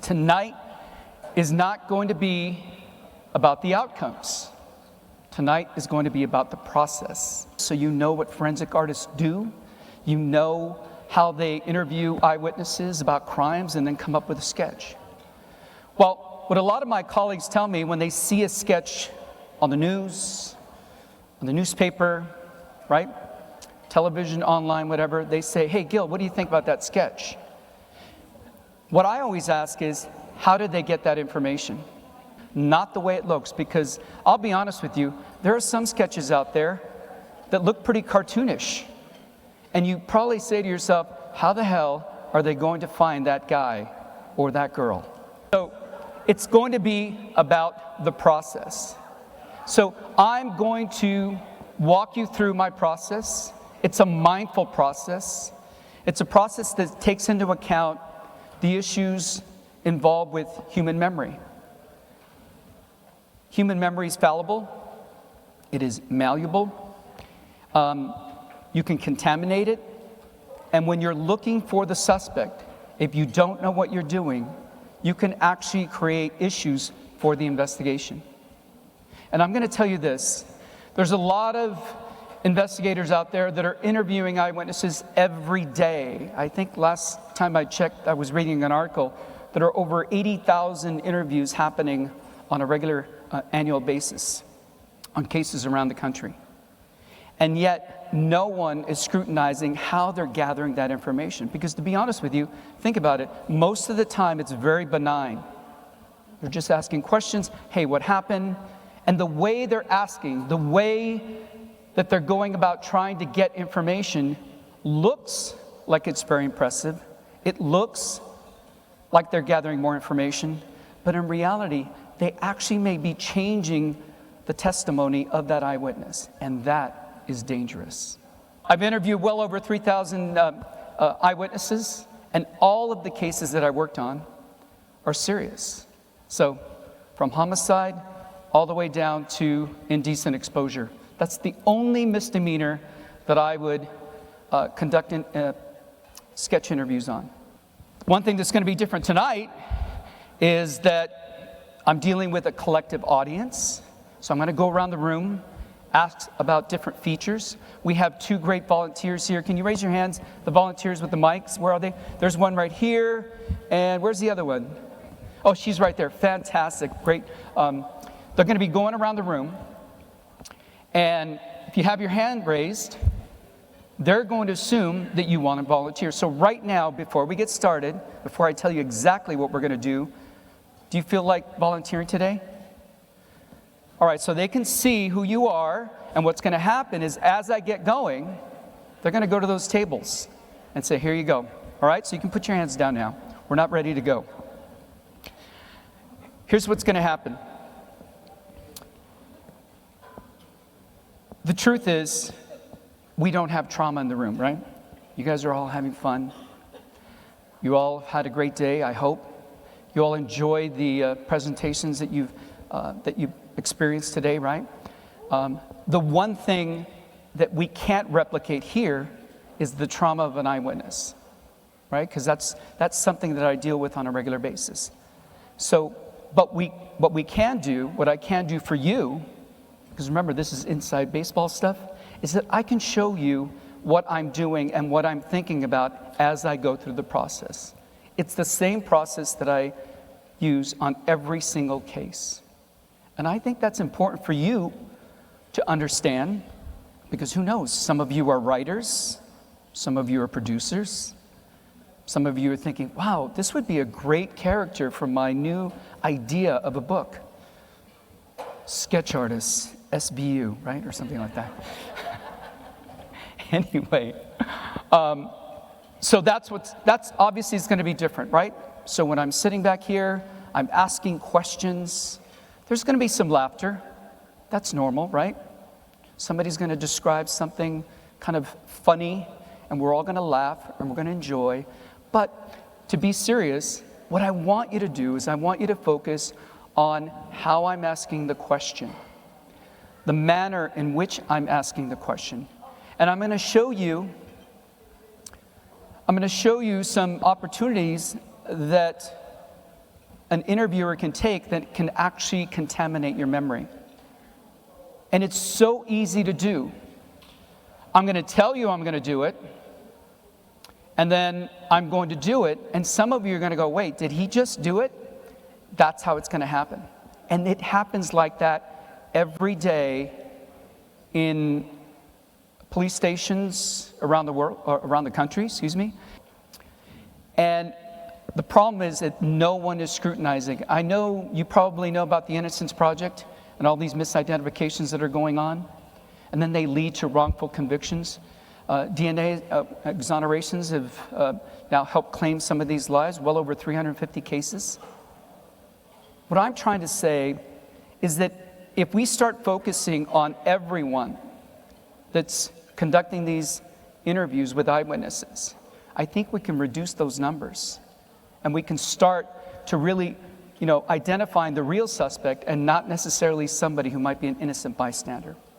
Tonight is not going to be about the outcomes. Tonight is going to be about the process. So you know what forensic artists do. You know how they interview eyewitnesses about crimes and then come up with a sketch. Well, what a lot of my colleagues tell me when they see a sketch on the news, on the newspaper, right? Television, online, whatever, they say, hey, Gil, what do you think about that sketch? What I always ask is, how did they get that information? Not the way it looks, because I'll be honest with you, there are some sketches out there that look pretty cartoonish. And you probably say to yourself, how the hell are they going to find that guy or that girl? So it's going to be about the process. So I'm going to walk you through my process. It's a mindful process. It's a process that takes into account the issues involved with human memory. Human memory is fallible. It is malleable. You can contaminate it. And when you're looking for the suspect, if you don't know what you're doing, you can actually create issues for the investigation. And I'm going to tell you this. There's a lot of investigators out there that are interviewing eyewitnesses every day. I think last time I checked, I was reading an article, that are over 80,000 interviews happening on a regular annual basis on cases around the country. And yet, no one is scrutinizing how they're gathering that information. Because to be honest with you, think about it, most of the time it's very benign. They're just asking questions, hey, what happened? And the way they're asking, the way that they're going about trying to get information looks like it's very impressive. It looks like they're gathering more information, but in reality, they actually may be changing the testimony of that eyewitness, and that is dangerous. I've interviewed well over 3,000 eyewitnesses, and all of the cases that I worked on are serious. So, from homicide all the way down to indecent exposure. That's the only misdemeanor that I would conduct sketch interviews on. One thing that's going to be different tonight is that I'm dealing with a collective audience. So I'm going to go around the room, ask about different features. We have two great volunteers here. Can you raise your hands, the volunteers with the mics? Where are they? There's one right here. And where's the other one? Oh, she's right there. Fantastic. Great. They're going to be going around the room. And if you have your hand raised, they're going to assume that you want to volunteer. So right now, before we get started, before I tell you exactly what we're going to do you feel like volunteering today? All right, so they can see who you are, and what's going to happen is as I get going, they're going to go to those tables and say, here you go. All right, so you can put your hands down now. We're not ready to go. Here's what's going to happen. The truth is, we don't have trauma in the room, right? You guys are all having fun. You all had a great day, I hope. You all enjoyed the presentations that you've experienced today, right? The one thing that we can't replicate here is the trauma of an eyewitness, right? Because that's something that I deal with on a regular basis. So, what I can do for you, because remember, this is inside baseball stuff, is that I can show you what I'm doing and what I'm thinking about as I go through the process. It's the same process that I use on every single case. And I think that's important for you to understand, because who knows, some of you are writers, some of you are producers, some of you are thinking, wow, this would be a great character for my new idea of a book. Sketch artist, SBU, right? Or something like that. Anyway, so that's obviously is going to be different, right? So when I'm sitting back here, I'm asking questions. There's going to be some laughter. That's normal, right? Somebody's going to describe something kind of funny, and we're all going to laugh, and we're going to enjoy. But to be serious, what I want you to do is I want you to focus on how I'm asking the question, the manner in which I'm asking the question. And I'm going to show you some opportunities that an interviewer can take that can actually contaminate your memory. And it's so easy to do. I'm going to tell you I'm going to do it, and then I'm going to do it, and some of you are going to go, wait, did he just do it? That's how it's going to happen. And it happens like that every day in police stations around the world, or around the country, excuse me. And the problem is that no one is scrutinizing. I know you probably know about the Innocence Project and all these misidentifications that are going on, and then they lead to wrongful convictions. DNA exonerations have now helped claim some of these lives, well over 350 cases. What I'm trying to say is that if we start focusing on everyone that's conducting these interviews with eyewitnesses, I think we can reduce those numbers. And we can start to really, identifying the real suspect and not necessarily somebody who might be an innocent bystander.